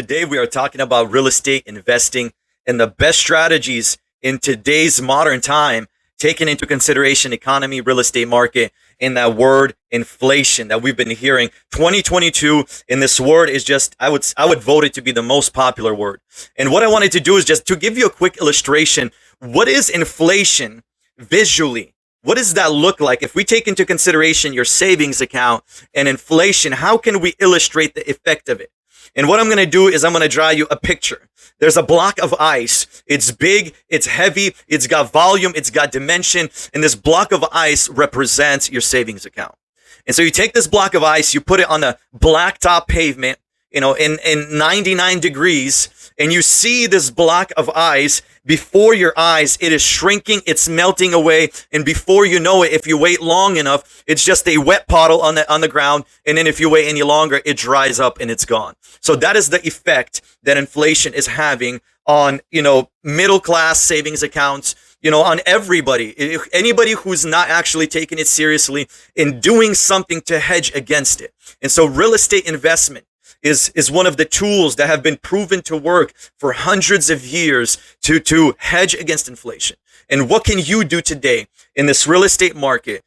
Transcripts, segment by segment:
Today we are talking about real estate investing and the best strategies in today's modern time, taking into consideration economy, real estate market, and that word inflation that we've been hearing. 2022, and this word is just, I would vote it to be the most popular word. And what I wanted to do is just to give you a quick illustration. What is inflation visually? What does that look like? If we take into consideration your savings account and inflation, how can we illustrate the effect of it? And what I'm going to do is I'm going to draw you a picture. There's a block of ice. It's big, it's heavy, it's got volume, it's got dimension, and this block of ice represents your savings account. And so you take this block of ice, you put it on the blacktop pavement, in 99 degrees, and you see this block of ice before your eyes. It is shrinking, it's melting away, and before you know it, if you wait long enough, it's just a wet puddle on the ground, and then if you wait any longer, it dries up and it's gone. So that is the effect that inflation is having on, middle class savings accounts, on everybody, anybody who's not actually taking it seriously and doing something to hedge against it. And so real estate investment is one of the tools that have been proven to work for hundreds of years to hedge against inflation. And what can you do today in this real estate market?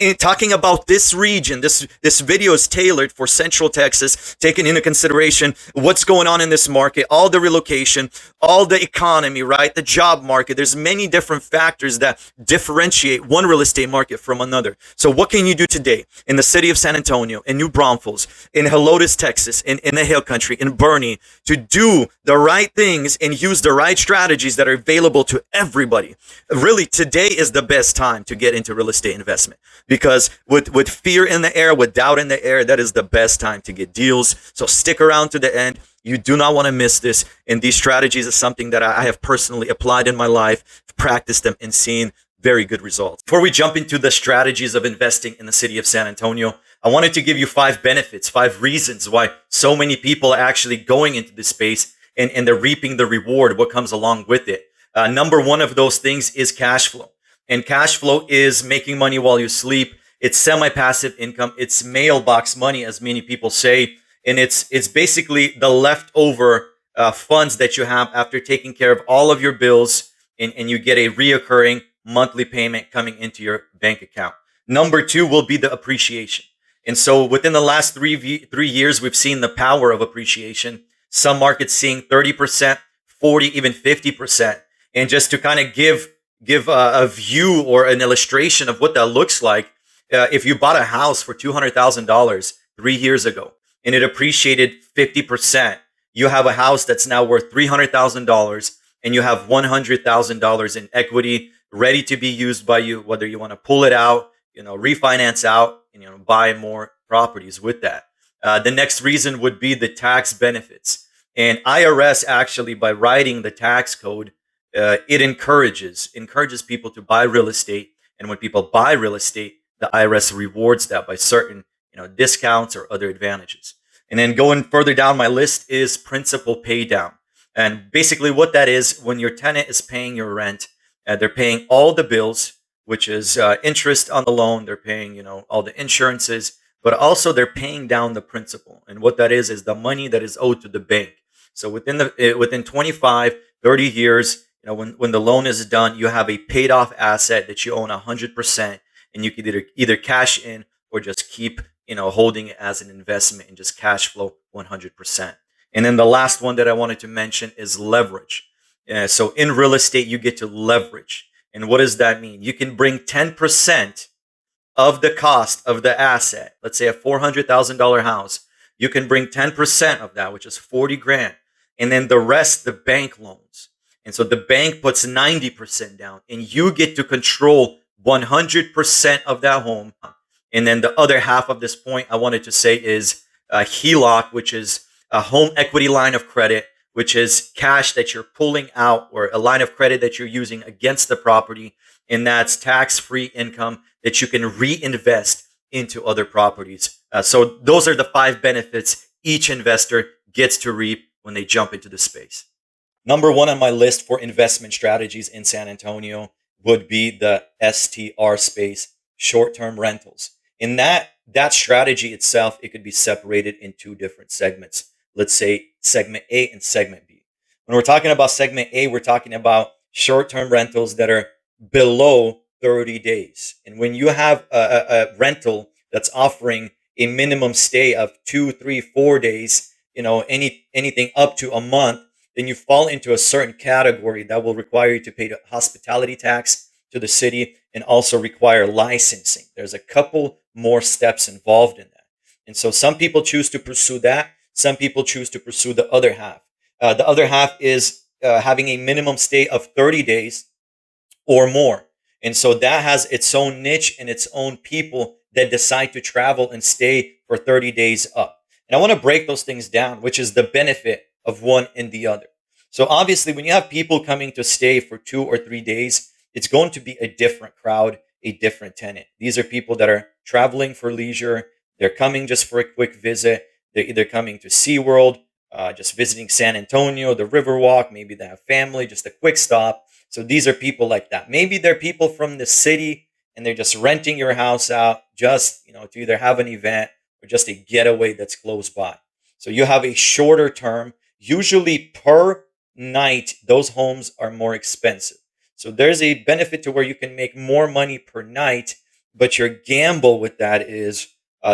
In talking about this region, this video is tailored for Central Texas, taking into consideration what's going on in this market, all the relocation, all the economy, right? The job market. There's many different factors that differentiate one real estate market from another. So what can you do today in the city of San Antonio, in New Braunfels, in Heloc, Texas, in the Hill Country, in Bernie, to do the right things and use the right strategies that are available to everybody? Really, today is the best time to get into real estate investment. Because with fear in the air, with doubt in the air, that is the best time to get deals. So stick around to the end. You do not want to miss this. And these strategies is something that I have personally applied in my life, practiced them, and seen very good results. Before we jump into the strategies of investing in the city of San Antonio, I wanted to give you 5 benefits, 5 reasons why so many people are actually going into this space and they're reaping the reward, what comes along with it. Number one of those things is cash flow. And cash flow is making money while you sleep. It's semi-passive income. It's mailbox money, as many people say. And it's basically the leftover funds that you have after taking care of all of your bills, and you get a reoccurring monthly payment coming into your bank account. Number 2 will be the appreciation. And so within the last 3 years, we've seen the power of appreciation. Some markets seeing 30%, 40, even 50%. And just to kind of give a view or an illustration of what that looks like, if you bought a house for $200,000 3 years ago and it appreciated 50%, you have a house that's now worth $300,000 and you have $100,000 in equity ready to be used by you, whether you want to pull it out, refinance out, and buy more properties with that. The next reason would be the tax benefits. And IRS actually, by writing the tax code, it encourages people to buy real estate. And when people buy real estate, the IRS rewards that by certain discounts or other advantages. And then going further down my list is principal pay down. And basically what that is, when your tenant is paying your rent, they're paying all the bills, which is interest on the loan. They're paying all the insurances, but also they're paying down the principal. And what that is the money that is owed to the bank. So within 25, 30 years, when the loan is done, you have a paid off asset that you own 100%, and you can either cash in or just keep, holding it as an investment and just cash flow 100%. And then the last one that I wanted to mention is leverage. So in real estate, you get to leverage. And what does that mean? You can bring 10% of the cost of the asset. Let's say a $400,000 house. You can bring 10% of that, which is 40 grand. And then the rest, the bank loans. And so the bank puts 90% down, and you get to control 100% of that home. And then the other half of this point I wanted to say is Heloc, which is a home equity line of credit, which is cash that you're pulling out, or a line of credit that you're using against the property. And that's tax-free income that you can reinvest into other properties. So those are the 5 benefits each investor gets to reap when they jump into the space. Number 1 on my list for investment strategies in San Antonio would be the STR space, short-term rentals. In that strategy itself, it could be separated in 2 different segments. let's say segment A and segment B. When we're talking about segment A, we're talking about short-term rentals that are below 30 days. And when you have a rental that's offering a minimum stay of 2, 3, 4 days, anything up to a month, then you fall into a certain category that will require you to pay the hospitality tax to the city and also require licensing. There's a couple more steps involved in that. And so some people choose to pursue that. Some people choose to pursue the other half. The other half is having a minimum stay of 30 days or more. And so that has its own niche and its own people that decide to travel and stay for 30 days up. And I want to break those things down, which is the benefit of one and the other. So obviously, when you have people coming to stay for 2 or 3 days, it's going to be a different crowd, a different tenant. These are people that are traveling for leisure. They're coming just for a quick visit. They're either coming to SeaWorld, just visiting San Antonio, the Riverwalk. Maybe they have family, just a quick stop. So these are people like that. Maybe they're people from the city and they're just renting your house out just, to either have an event or just a getaway that's close by. So you have a shorter term. Usually per night, those homes are more expensive. So there's a benefit to where you can make more money per night, but your gamble with that is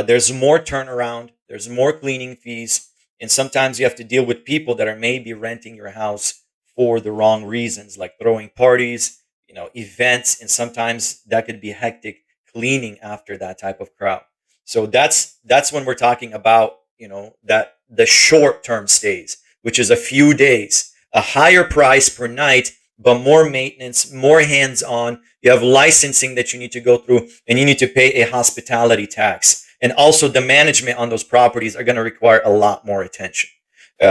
there's more turnaround, there's more cleaning fees, and sometimes you have to deal with people that are maybe renting your house for the wrong reasons, like throwing parties, events, and sometimes that could be hectic cleaning after that type of crowd. So that's when we're talking about, that the short-term stays, which is a few days, a higher price per night, but more maintenance, more hands-on. You have licensing that you need to go through, and you need to pay a hospitality tax. And also the management on those properties are going to require a lot more attention.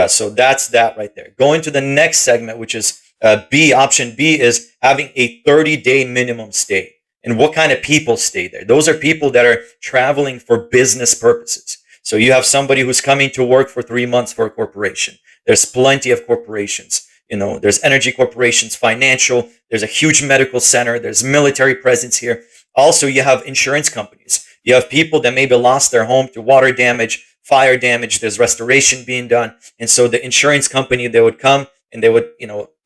So that's that right there. Going to the next segment, which is B. Option B is having a 30-day minimum stay. And what kind of people stay there? Those are people that are traveling for business purposes. So you have somebody who's coming to work for 3 months for a corporation. There's plenty of corporations. There's energy corporations, financial. There's a huge medical center. There's military presence here. Also, you have insurance companies. You have people that maybe lost their home to water damage, fire damage. There's restoration being done. And so the insurance company, they would come and they would,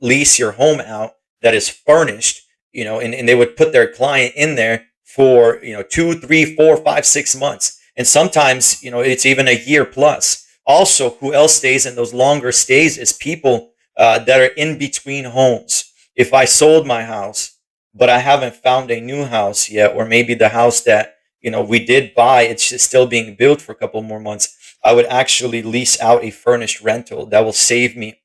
lease your home out that is furnished, and they would put their client in there for, 2, 3, 4, 5, 6 months. And sometimes, it's even a year plus. Also, who else stays in those longer stays is people that are in between homes. If I sold my house, but I haven't found a new house yet, or maybe the house that, we did buy, it's just still being built for a couple more months, I would actually lease out a furnished rental that will save me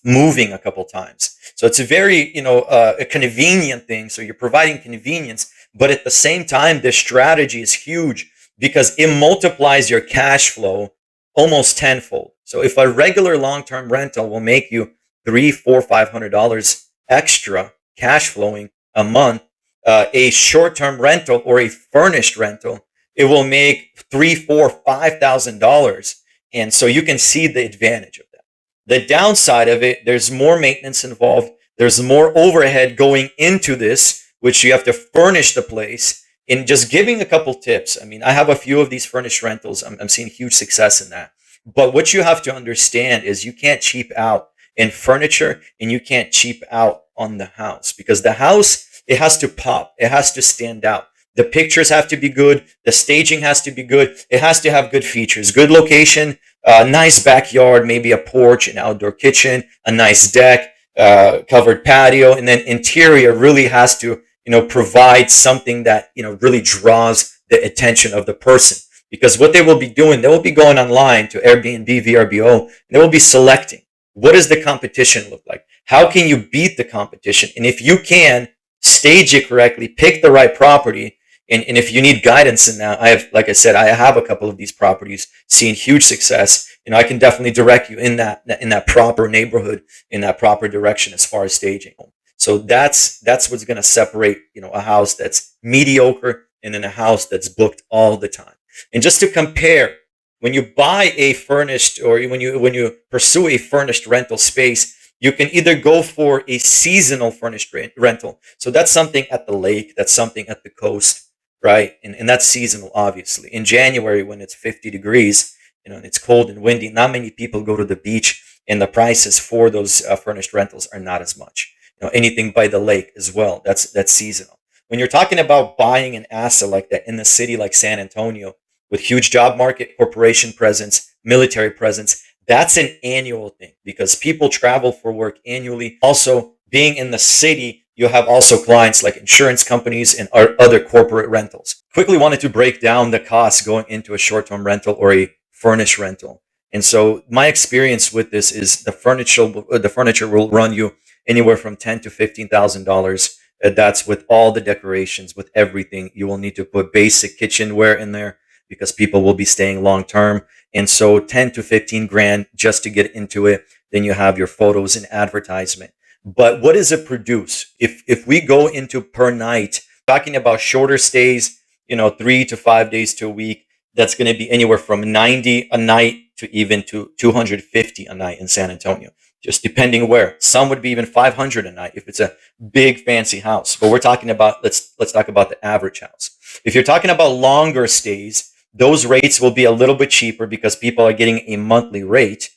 moving a couple times. So it's a very, a convenient thing. So you're providing convenience, but at the same time, this strategy is huge because it multiplies your cash flow almost tenfold. So if a regular long-term rental will make you $300, $400, $500 extra cash flowing a month, a short-term rental or a furnished rental, it will make $3,000, $4,000, $5,000. And so you can see the advantage of that. The downside of it, there's more maintenance involved. There's more overhead going into this, which you have to furnish the place. In just giving a couple tips, I have a few of these furnished rentals. I'm seeing huge success in that. But what you have to understand is you can't cheap out in furniture and you can't cheap out on the house, because the house, it has to pop. It has to stand out. The pictures have to be good. The staging has to be good. It has to have good features, good location, nice backyard, maybe a porch, an outdoor kitchen, a nice deck, covered patio, and then interior really has to, provide something that, really draws the attention of the person. Because what they will be doing, they will be going online to Airbnb, VRBO, and they will be selecting, what does the competition look like? How can you beat the competition? And if you can, stage it correctly, pick the right property. And if you need guidance in that, like I said, I have a couple of these properties seeing huge success. I can definitely direct you in that proper neighborhood, in that proper direction as far as staging. So that's what's going to separate, a house that's mediocre and then a house that's booked all the time. And just to compare, when you buy a furnished or when you pursue a furnished rental space, you can either go for a seasonal furnished rental. So that's something at the lake, that's something at the coast, right? And that's seasonal, obviously. In January, when it's 50 degrees, and it's cold and windy, not many people go to the beach, and the prices for those furnished rentals are not as much. Anything by the lake as well, that's seasonal. When you're talking about buying an asset like that in the city like San Antonio, with huge job market, corporation presence, military presence, that's an annual thing because people travel for work annually. Also, being in the city, you have also clients like insurance companies and other corporate rentals. Quickly wanted to break down the costs going into a short-term rental or a furnished rental. And so my experience with this is the furniture will run you anywhere from ten to $15,000. That's with all the decorations, with everything. You will need to put basic kitchenware in there because people will be staying long term. And so 10 to 15 grand just to get into it. Then you have your photos and advertisement. But what does it produce? If we go into per night, talking about shorter stays, 3 to 5 days to a week, that's going to be anywhere from 90 a night to even to 250 a night in San Antonio, just depending where. Some would be even 500 a night if it's a big fancy house. But we're talking about, let's talk about the average house. If you're talking about longer stays, those rates will be a little bit cheaper because people are getting a monthly rate,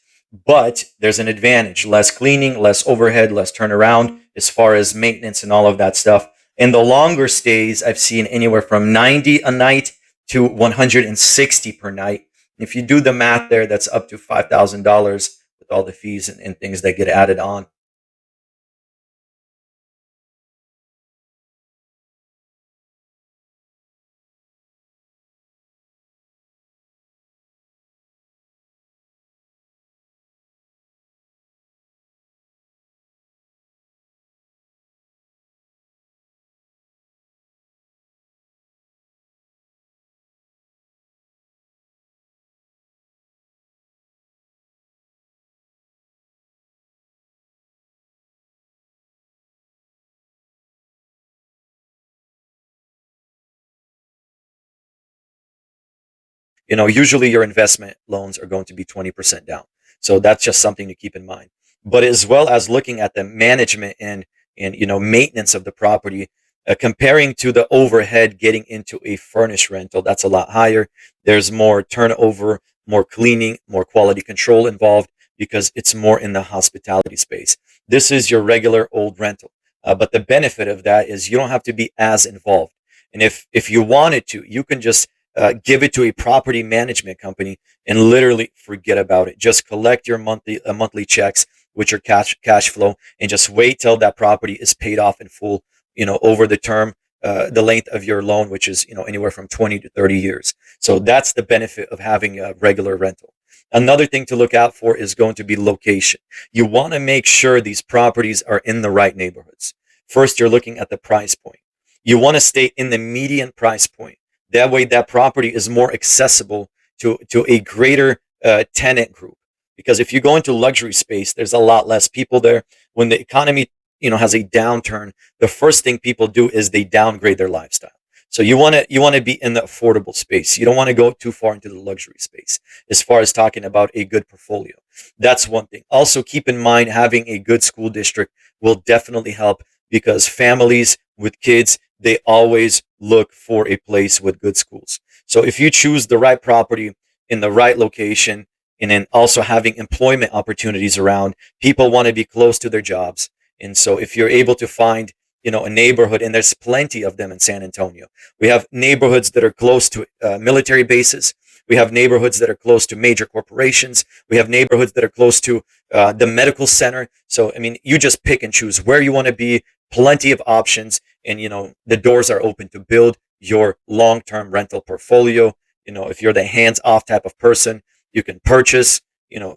but there's an advantage: less cleaning, less overhead, less turnaround as far as maintenance and all of that stuff. And the longer stays, I've seen anywhere from 90 a night to 160 per night. If you do the math there, that's up to $5,000 with all the fees and things that get added on. Usually your investment loans are going to be 20% down. So that's just something to keep in mind. But as well as looking at the management and maintenance of the property, comparing to the overhead getting into a furnished rental, that's a lot higher. There's more turnover, more cleaning, more quality control involved because it's more in the hospitality space. This is your regular old rental. But the benefit of that is you don't have to be as involved. And if you wanted to, you can just give it to a property management company and literally forget about it. Just collect your monthly checks with your cash flow and just wait till that property is paid off in full. Over the term, the length of your loan, which is anywhere from 20 to 30 years. So that's the benefit of having a regular rental. Another thing to look out for is going to be location. You want to make sure these properties are in the right neighborhoods. First, you're looking at the price point. You want to stay in the median price point. That way, that property is more accessible to a greater tenant group. Because if you go into luxury space, there's a lot less people there. When the economy, has a downturn, the first thing people do is they downgrade their lifestyle. So you want to be in the affordable space. You don't want to go too far into the luxury space as far as talking about a good portfolio. That's one thing. Also, keep in mind having a good school district will definitely help because families with kids, they always look for a place with good schools. So if you choose the right property in the right location, and then also having employment opportunities around, people want to be close to their jobs. And so if you're able to find, a neighborhood, and there's plenty of them in San Antonio, we have neighborhoods that are close to military bases. We have neighborhoods that are close to major corporations. We have neighborhoods that are close to the medical center. So, I mean, you just pick and choose where you want to be, plenty of options, and, the doors are open to build your long-term rental portfolio. If you're the hands-off type of person, you can purchase,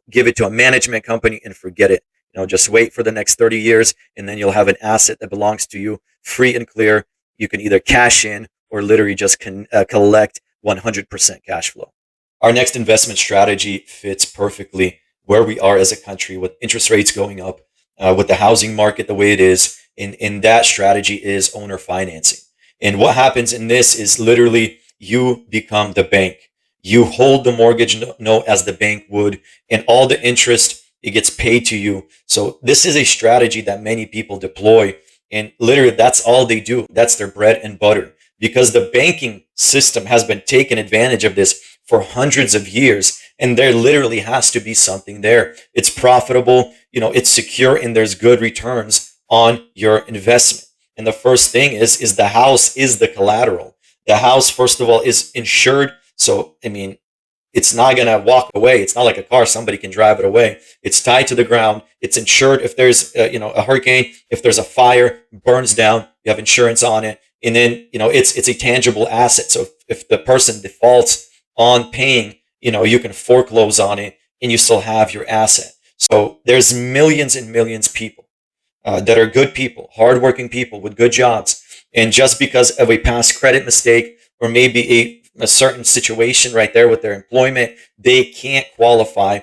give it to a management company and forget it. Just wait for the next 30 years and then you'll have an asset that belongs to you free and clear. You can either cash in or literally just collect 100% cash flow. Our next investment strategy fits perfectly where we are as a country with interest rates going up, with the housing market the way it is. And that strategy is owner financing. And what happens in this is literally you become the bank. You hold the mortgage note as the bank would, and all the interest, it gets paid to you. So this is a strategy that many people deploy, and literally that's all they do. That's their bread and butter because the banking system has been taking advantage of this for hundreds of years, And there literally has to be something there. It's profitable, it's secure, and there's good returns on your investment. And the first thing is the house is the collateral. The house, first of all, is insured. So, I mean, it's not going to walk away. It's not like a car. Somebody can drive it away. It's tied to the ground. It's insured. If there's, a hurricane, if there's a fire, burns down, you have insurance on it. And then, it's a tangible asset. So if the person defaults on paying, you can foreclose on it and you still have your asset. So there's millions and millions of people that are good people, hardworking people with good jobs. And just because of a past credit mistake or maybe a certain situation right there with their employment, they can't qualify,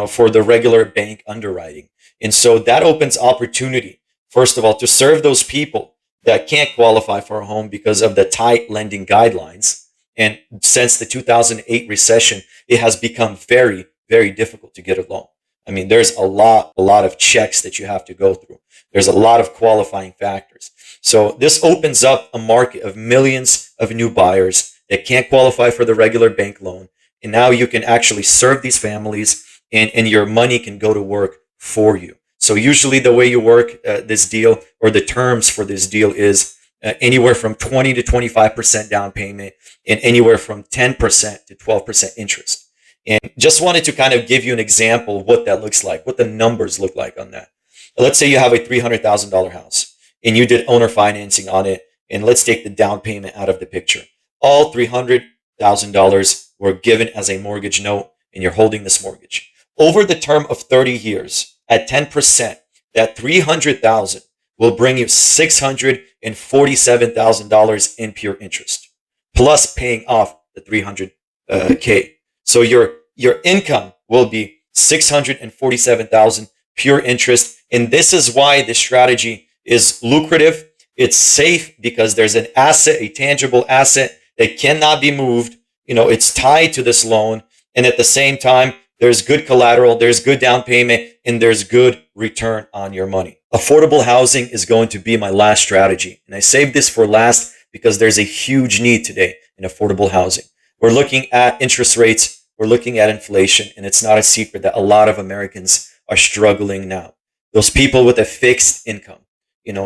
for the regular bank underwriting. And so that opens opportunity, first of all, to serve those people that can't qualify for a home because of the tight lending guidelines. And since the 2008 recession, it has become very, very difficult to get a loan. I mean, there's a lot of checks that you have to go through. There's a lot of qualifying factors. So this opens up a market of millions of new buyers that can't qualify for the regular bank loan. And now you can actually serve these families and your money can go to work for you. So usually the way you work this deal, or the terms for this deal, is anywhere from 20 to 25% down payment and anywhere from 10% to 12% interest. And just wanted to kind of give you an example of what that looks like, what the numbers look like on that. Let's say you have a $300,000 house and you did owner financing on it. And let's take the down payment out of the picture. All $300,000 were given as a mortgage note and you're holding this mortgage. Over the term of 30 years at 10%, that $300,000 will bring you $647,000 in pure interest, plus paying off the $300K. So your income will be $647,000 pure interest. And this is why this strategy is lucrative. It's safe because there's an asset, a tangible asset that cannot be moved. It's tied to this loan. And at the same time, there's good collateral, there's good down payment, and there's good return on your money. Affordable housing is going to be my last strategy. And I saved this for last because there's a huge need today in affordable housing. We're looking at interest rates, we're looking at inflation, and it's not a secret that a lot of Americans are struggling now. Those people with a fixed income,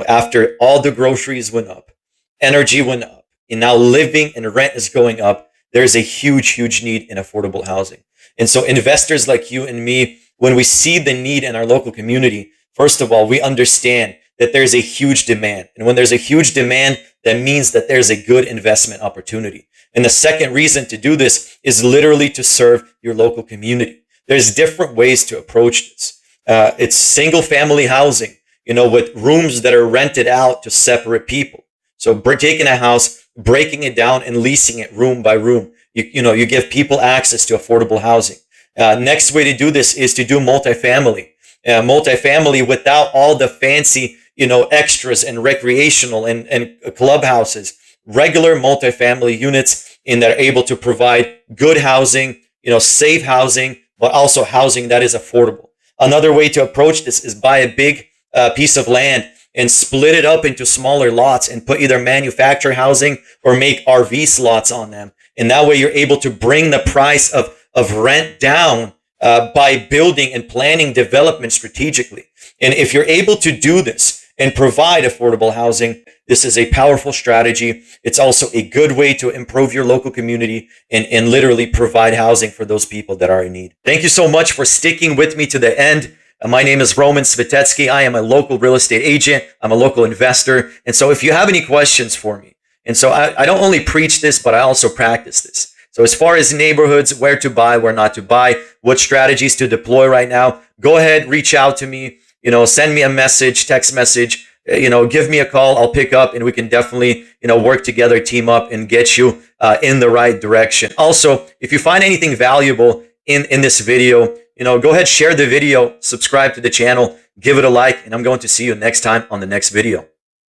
after all the groceries went up, energy went up, and now living and rent is going up, there's a huge, huge need in affordable housing. And so investors like you and me, when we see the need in our local community, first of all, we understand that there's a huge demand. And when there's a huge demand, that means that there's a good investment opportunity. And the second reason to do this is literally to serve your local community. There's different ways to approach this. It's single family housing, with rooms that are rented out to separate people. So taking a house, breaking it down and leasing it room by room. You give people access to affordable housing. Next way to do this is to do multifamily. Multifamily without all the fancy, extras and recreational and clubhouses. Regular multifamily units that are able to provide good housing, safe housing, but also housing that is affordable. Another way to approach this is buy a big piece of land and split it up into smaller lots and put either manufactured housing or make RV slots on them. And that way you're able to bring the price of rent down by building and planning development strategically. And if you're able to do this and provide affordable housing, this is a powerful strategy. It's also a good way to improve your local community and literally provide housing for those people that are in need. Thank you so much for sticking with me to the end. My name is Svyatetskiy. I am a local real estate agent. I'm a local investor. And so if you have any questions for me, and so I don't only preach this, but I also practice this. So as far as neighborhoods, where to buy, where not to buy, what strategies to deploy right now, go ahead, reach out to me, send me a message, text message, give me a call. I'll pick up and we can definitely, work together, team up and get you in the right direction. Also, if you find anything valuable in this video, go ahead, share the video, subscribe to the channel, give it a like, and I'm going to see you next time on the next video.